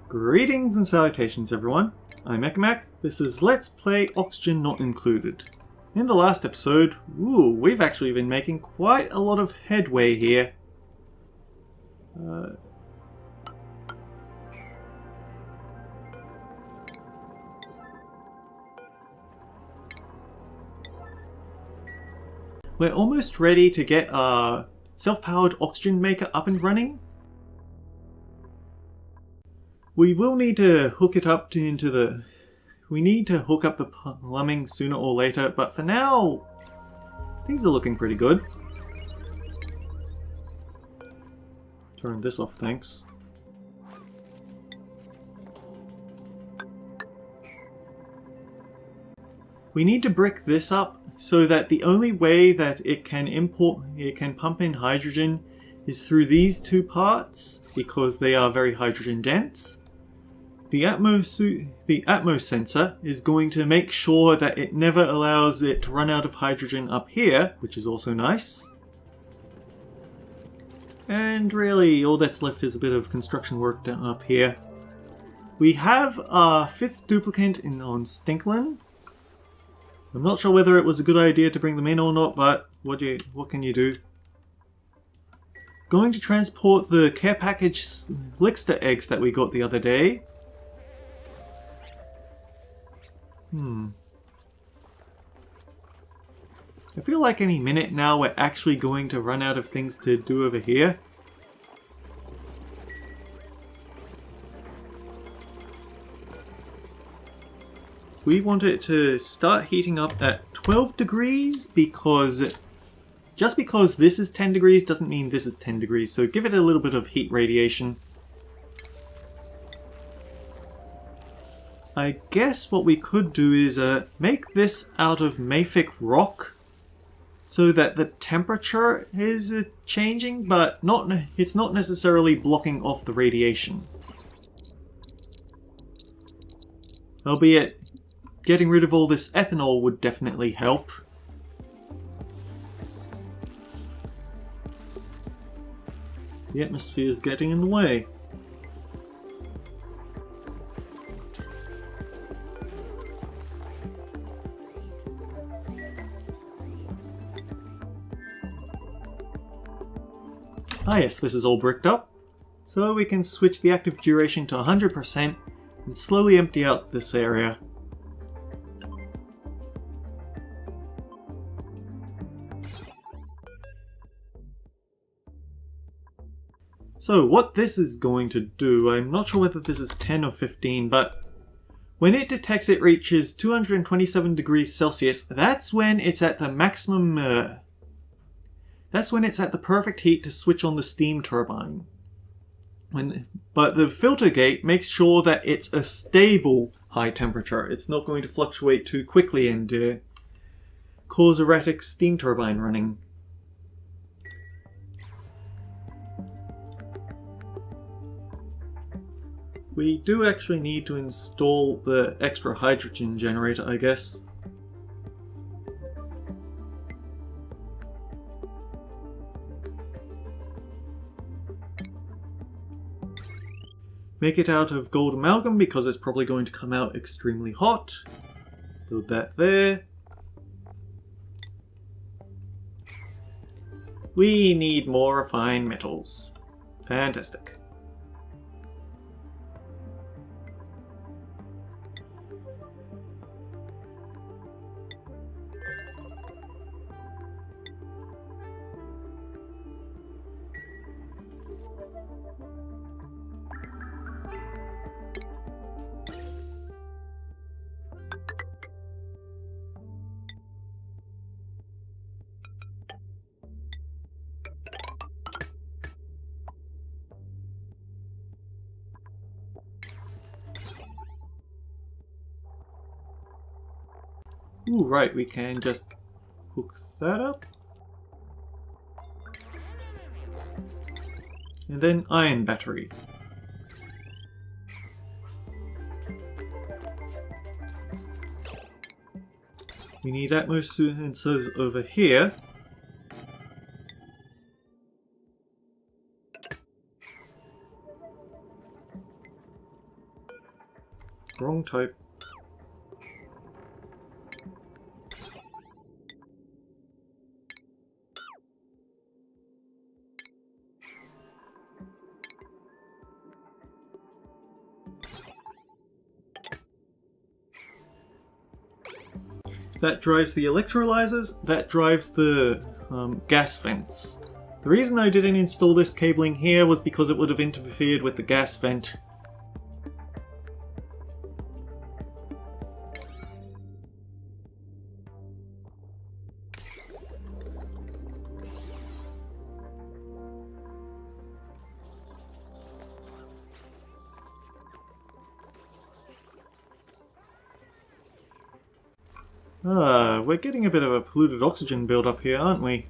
Greetings and salutations everyone, I'm Ekamac. This is Let's Play Oxygen Not Included. In the last episode, we've actually been making quite a lot of headway here. We're almost ready to get our self-powered oxygen maker up and running. We will need to hook it up into the... We need to hook up the plumbing sooner or later, but for now, things are looking pretty good. Turn this off, thanks. We need to brick this up so that the only way that it can pump in hydrogen is through these two parts, because they are very hydrogen dense. The Atmos sensor is going to make sure that it never allows it to run out of hydrogen up here, which is also nice. And really, all that's left is a bit of construction work down up here. We have our 5th duplicant on Stinklin. I'm not sure whether it was a good idea to bring them in or not, but what can you do? Going to transport the care package Lickster eggs that we got the other day. I feel like any minute now we're actually going to run out of things to do over here. We want it to start heating up at 12 degrees because just because this is 10 degrees doesn't mean this is 10 degrees, so give it a little bit of heat radiation. I guess what we could do is make this out of mafic rock so that the temperature is changing, but it's not necessarily blocking off the radiation. Albeit, getting rid of all this ethanol would definitely help. The atmosphere is getting in the way. Ah yes, this is all bricked up, so we can switch the active duration to 100% and slowly empty out this area. So what this is going to do, I'm not sure whether this is 10 or 15, but when it detects it reaches 227 degrees Celsius, that's when it's at the maximum... That's when it's at the perfect heat to switch on the steam turbine. But the filter gate makes sure that it's a stable high temperature. It's not going to fluctuate too quickly and cause erratic steam turbine running. We do actually need to install the extra hydrogen generator, I guess. Make it out of gold amalgam because it's probably going to come out extremely hot. Build that there. We need more refined metals. Fantastic. Ooh, right, we can just hook that up. And then iron battery. We need Atmos sensors over here. Wrong type. That drives the electrolyzers, that drives the gas vents. The reason I didn't install this cabling here was because it would have interfered with the gas vent. We're getting a bit of a polluted oxygen build-up here, aren't we?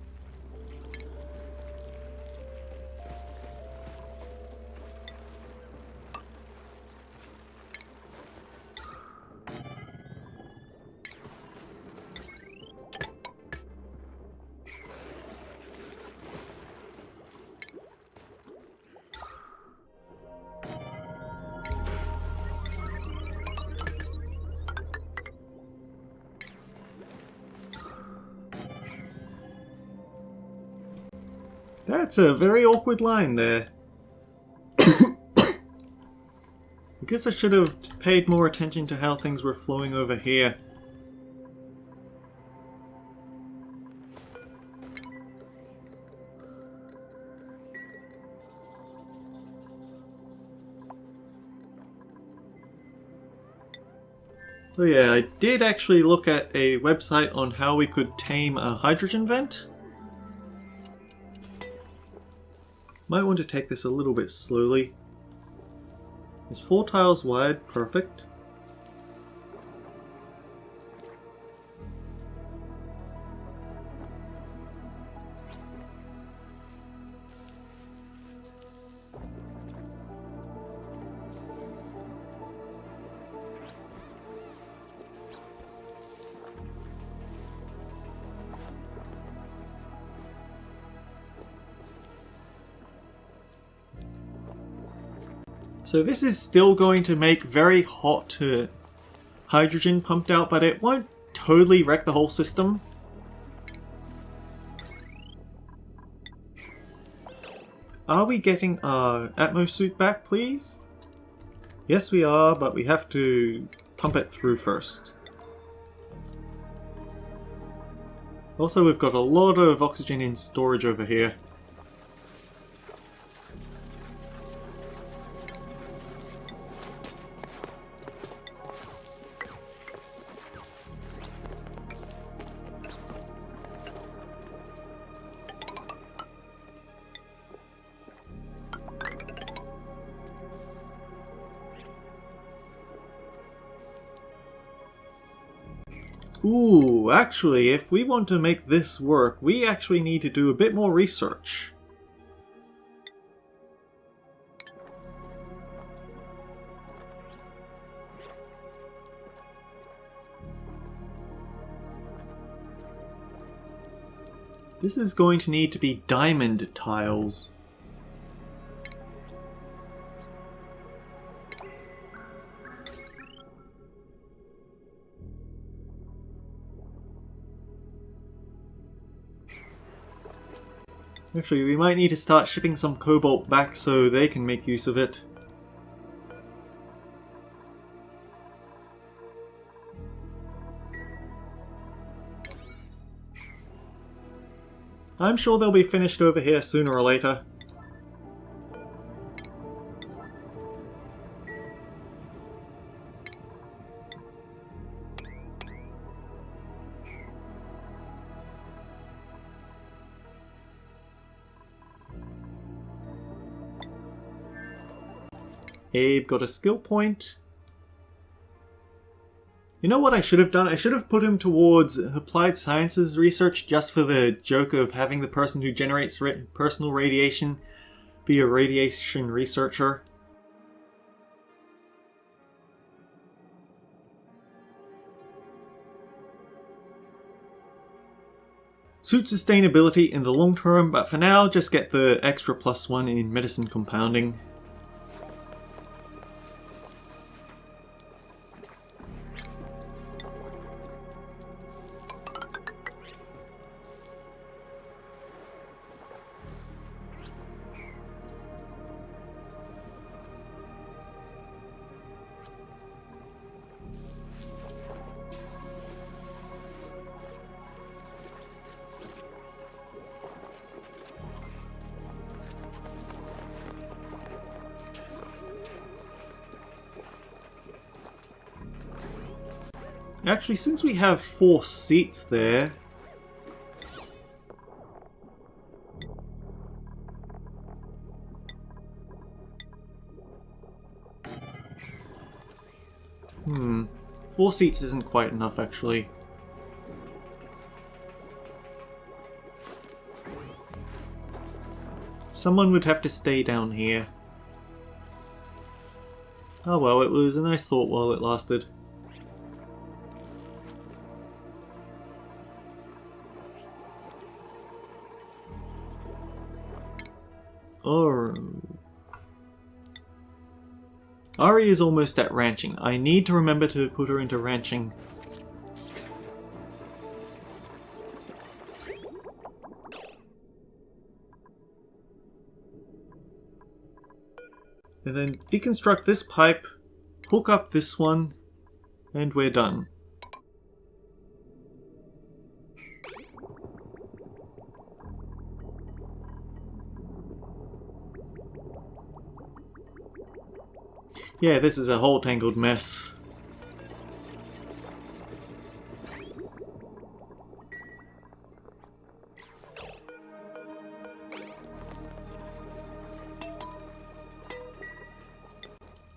That's a very awkward line there. I guess I should have paid more attention to how things were flowing over here. So yeah, I did actually look at a website on how we could tame a hydrogen vent. Might want to take this a little bit slowly. It's 4 tiles wide, perfect. So this is still going to make very hot hydrogen pumped out, but it won't totally wreck the whole system. Are we getting our Atmos suit back, please? Yes we are, but we have to pump it through first. Also, we've got a lot of oxygen in storage over here. Ooh, actually, if we want to make this work, we actually need to do a bit more research. This is going to need to be diamond tiles. Actually, we might need to start shipping some cobalt back so they can make use of it. I'm sure they'll be finished over here sooner or later. Abe got a skill point. You know what I should have done? I should have put him towards applied sciences research just for the joke of having the person who generates personal radiation be a radiation researcher. Suit sustainability in the long term, but for now just get the extra +1 in medicine compounding. Actually, since we have 4 seats there... Hmm. 4 seats isn't quite enough, actually. Someone would have to stay down here. Oh well, it was a nice thought while it lasted. Oh. Ari is almost at ranching. I need to remember to put her into ranching. And then deconstruct this pipe, hook up this one, and we're done. Yeah, this is a whole tangled mess.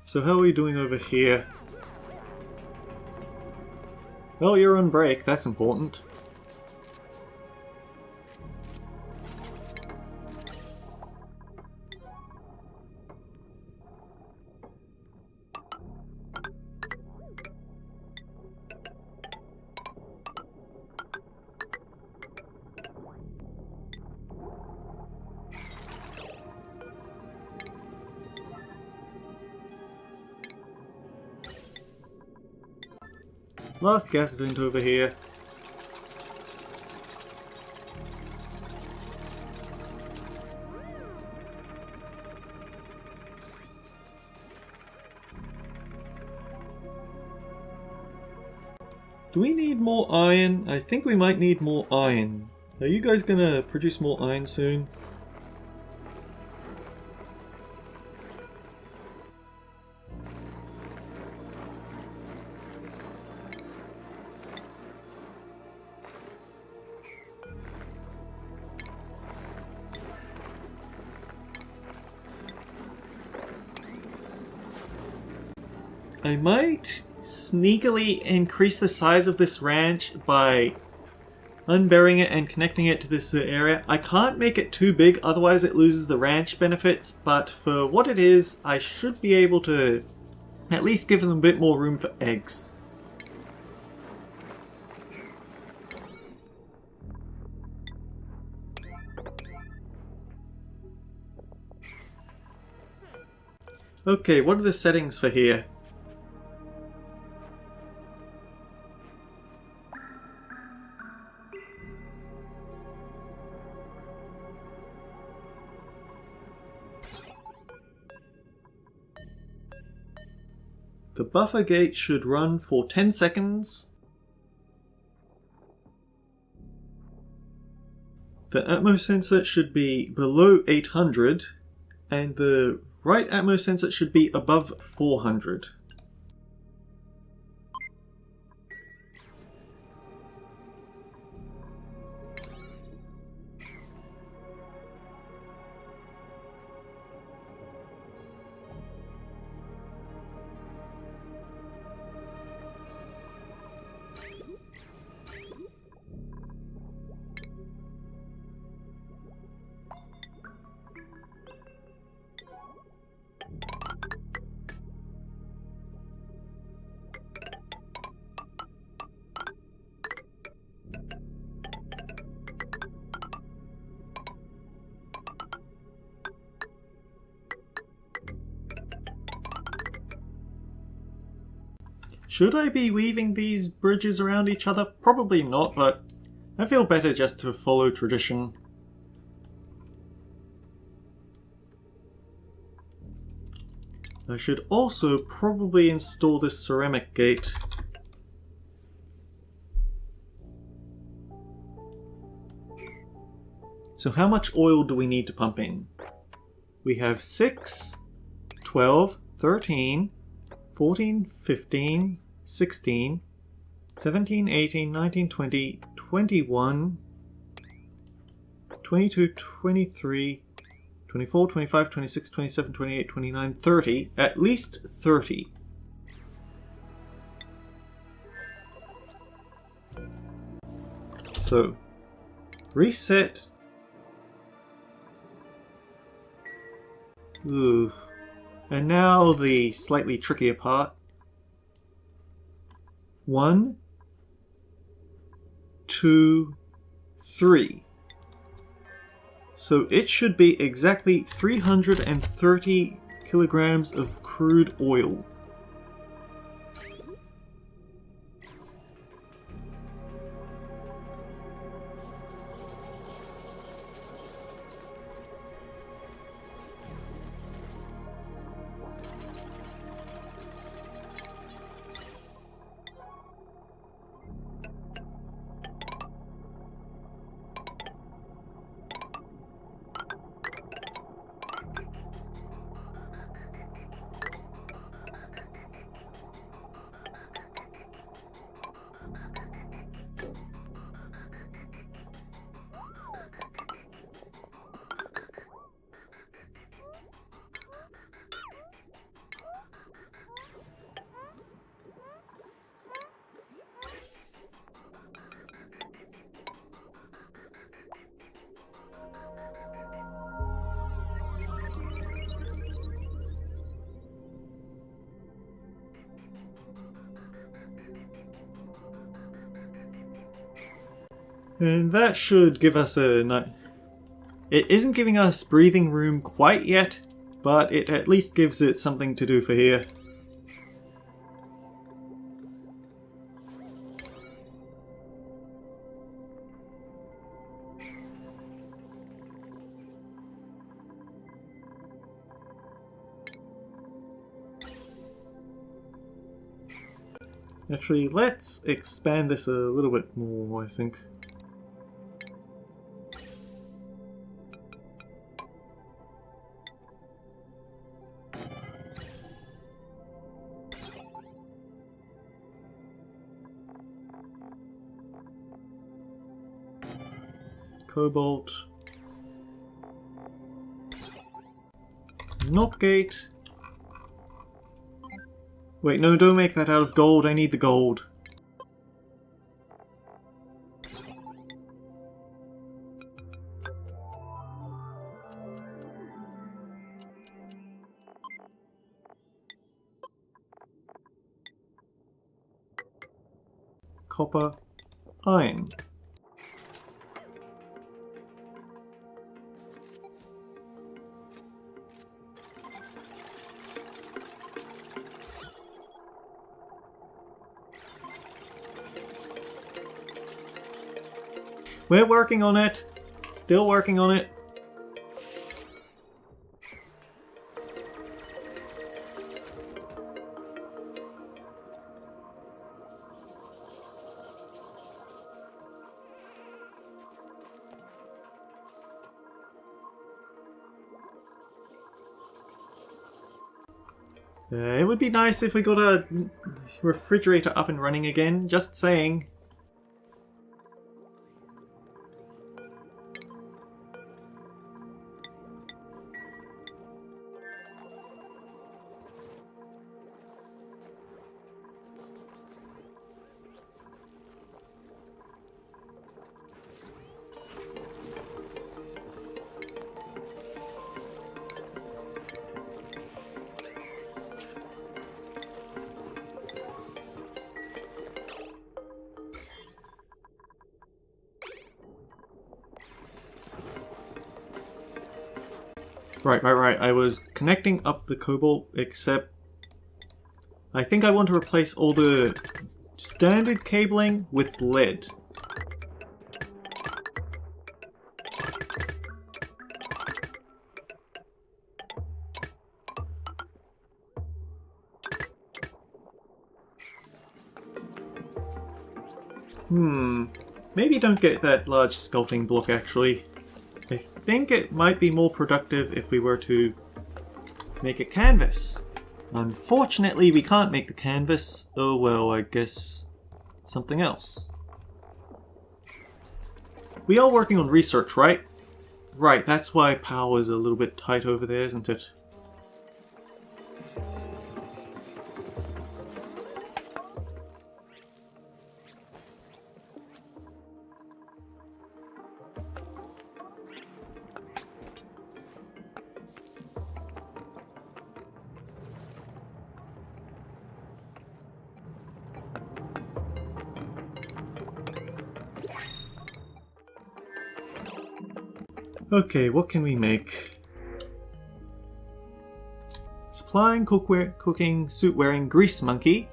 So how are we doing over here? Oh, you're on break, that's important. Last gas vent over here. Do we need more iron? I think we might need more iron. Are you guys gonna produce more iron soon? I might sneakily increase the size of this ranch by unburying it and connecting it to this area. I can't make it too big, otherwise it loses the ranch benefits, but for what it is, I should be able to at least give them a bit more room for eggs. Okay, what are the settings for here? The buffer gate should run for 10 seconds. The atmo sensor should be below 800, and the right atmo sensor should be above 400. Should I be weaving these bridges around each other? Probably not, but I feel better just to follow tradition. I should also probably install this ceramic gate. So how much oil do we need to pump in? We have 6, 12, 13, 14, 15, 16, 17, 18, 19, 20, 21, 22, 23, 24, 25, 26, 27, 28, 29, 30. At least 30. So, reset. Ooh. And now the slightly trickier part. 1, 2, 3. So it should be exactly 330 kilograms of crude oil. And that should give us a... It isn't giving us breathing room quite yet, but it at least gives it something to do for here. Actually, let's expand this a little bit more, I think. Cobalt. Knopgate. Wait, no, don't make that out of gold. I need the gold. Copper. Iron. We're working on it. Still working on it. It would be nice if we got a refrigerator up and running again, just saying. Right. I was connecting up the cobalt, except I think I want to replace all the standard cabling with lead. Maybe don't get that large sculpting block actually. I think it might be more productive if we were to make a canvas. Unfortunately, we can't make the canvas. Oh well, I guess something else. We are working on research, right? Right, that's why power is a little bit tight over there, isn't it? Okay, what can we make? Supplying cooking suit-wearing grease monkey.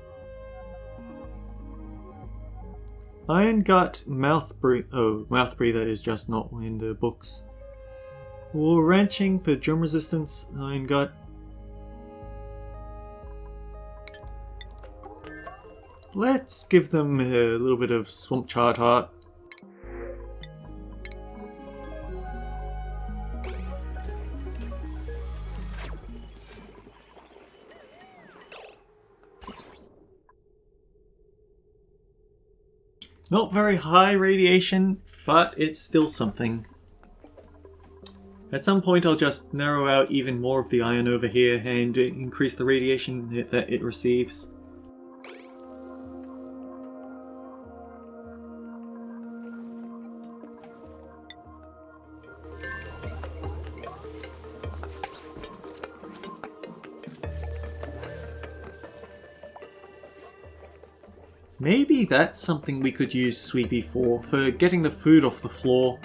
Iron gut mouth breather. Oh, mouth breather is just not in the books. War wrenching for germ resistance. Iron gut. Let's give them a little bit of swamp chard heart. Not very high radiation, but it's still something. At some point I'll just narrow out even more of the iron over here and increase the radiation that it receives. Maybe that's something we could use Sweepy for getting the food off the floor.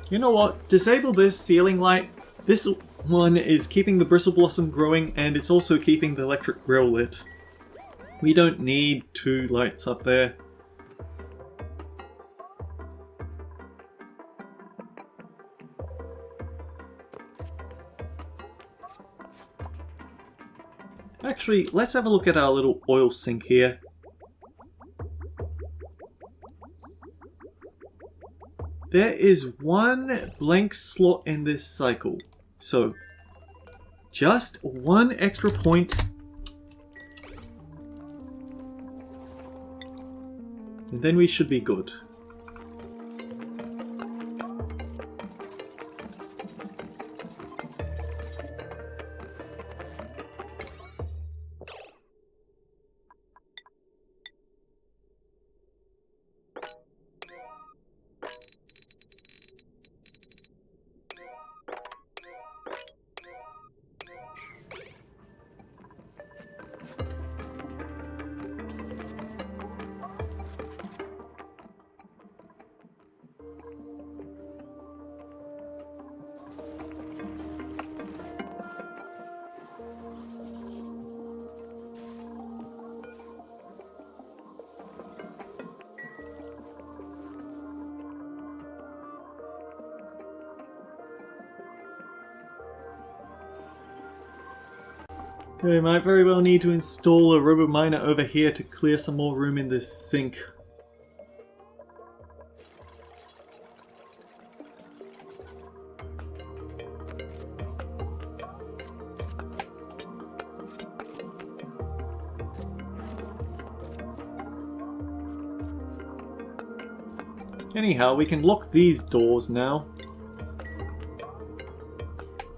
You know what? Disable this ceiling light. This one is keeping the bristle blossom growing, and it's also keeping the electric grill lit. We don't need two lights up there. Actually, let's have a look at our little oil sink here. There is one blank slot in this cycle. So, just one extra point. And then we should be good. We might very well need to install a rubber miner over here to clear some more room in this sink. Anyhow, we can lock these doors now.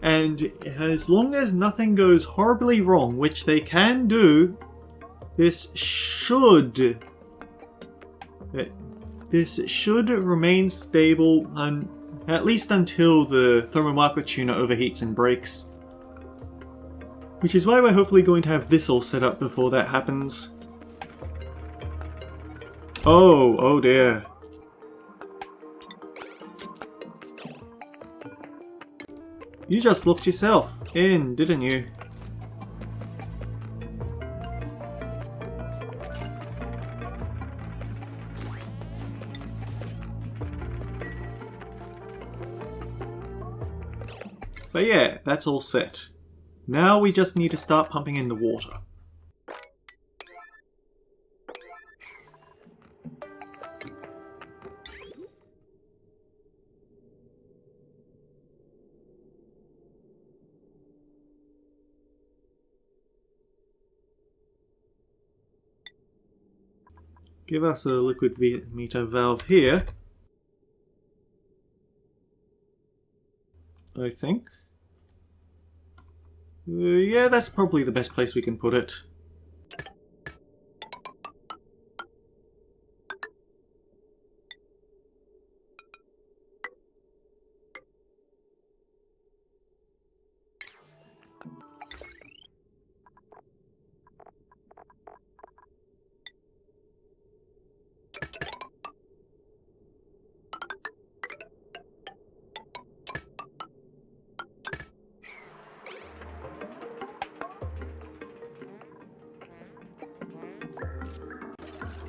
And as long as nothing goes horribly wrong, which they can do, this should remain stable at least until the thermomarker tuner overheats and breaks. Which is why we're hopefully going to have this all set up before that happens. Oh dear. You just looked yourself in, didn't you? But yeah, that's all set. Now we just need to start pumping in the water. Give us a liquid meter valve here, I think. Yeah, that's probably the best place we can put it.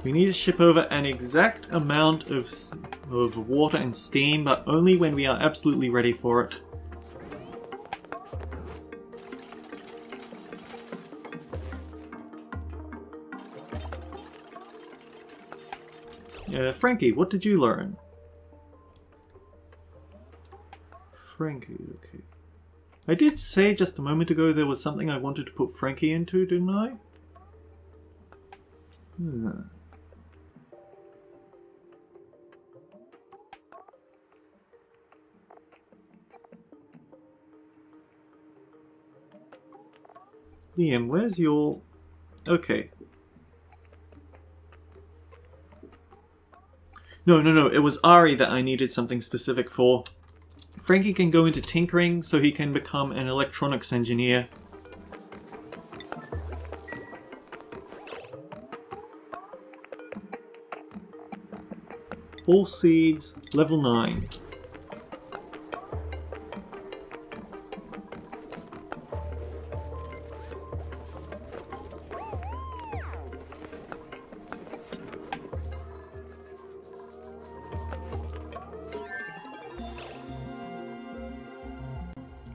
We need to ship over an exact amount of water and steam, but only when we are absolutely ready for it. Frankie, what did you learn? Frankie, okay. I did say just a moment ago there was something I wanted to put Frankie into, didn't I? Liam, where's your... Okay. No, it was Ari that I needed something specific for. Frankie can go into tinkering so he can become an electronics engineer. All seeds, level 9.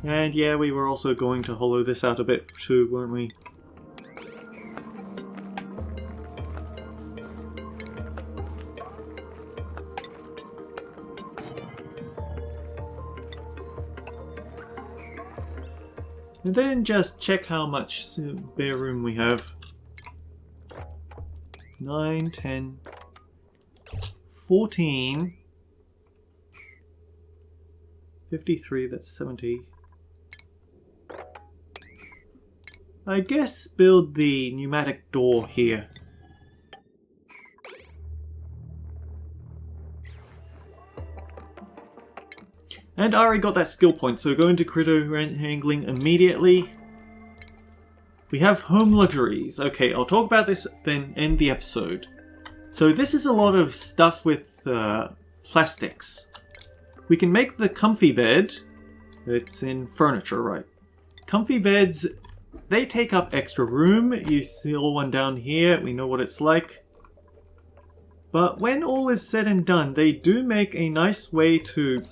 And yeah, we were also going to hollow this out a bit too, weren't we? And then just check how much spare room we have. 9, 10, 14, 53, that's 70. I guess build the pneumatic door here. And Ari got that skill point, so go into critter handling immediately. We have home luxuries. Okay, I'll talk about this then end the episode. So this is a lot of stuff with plastics. We can make the comfy bed. It's in furniture, right? Comfy beds, they take up extra room. You see one down here, we know what it's like. But when all is said and done, they do make a nice way to...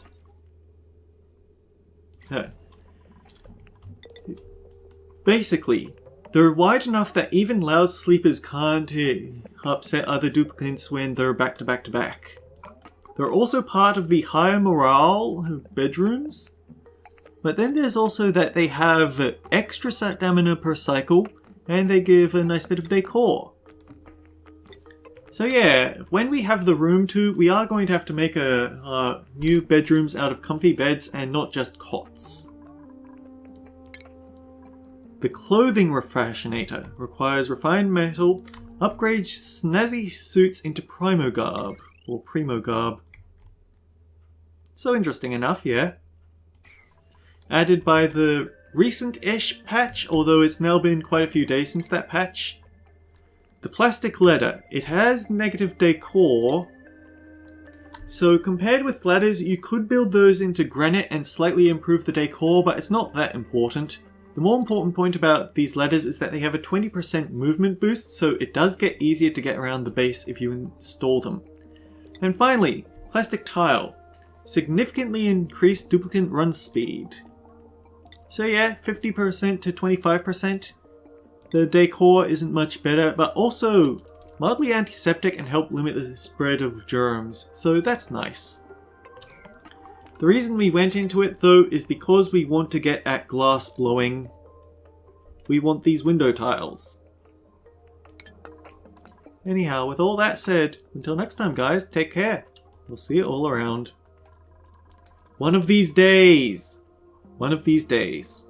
Basically, they're wide enough that even loud sleepers can't upset other duplicates when they're back to back to back. They're also part of the higher morale bedrooms. But then there's also that they have extra stamina per cycle, and they give a nice bit of decor. So yeah, when we have the room to, we are going to have to make new bedrooms out of comfy beds and not just cots. The clothing refashionator requires refined metal, upgrades snazzy suits into primo garb, or primo garb. So interesting enough, yeah. Added by the recent-ish patch, although it's now been quite a few days since that patch. The plastic ladder. It has negative decor, so compared with ladders, you could build those into granite and slightly improve the decor, but it's not that important. The more important point about these ladders is that they have a 20% movement boost, so it does get easier to get around the base if you install them. And finally, plastic tile. Significantly increased duplicate run speed. So yeah, 50% to 25%. The decor isn't much better, but also mildly antiseptic and help limit the spread of germs, so that's nice. The reason we went into it though is because we want to get at glass blowing. We want these window tiles. Anyhow, with all that said, until next time guys, take care. We'll see you all around. One of these days. One of these days.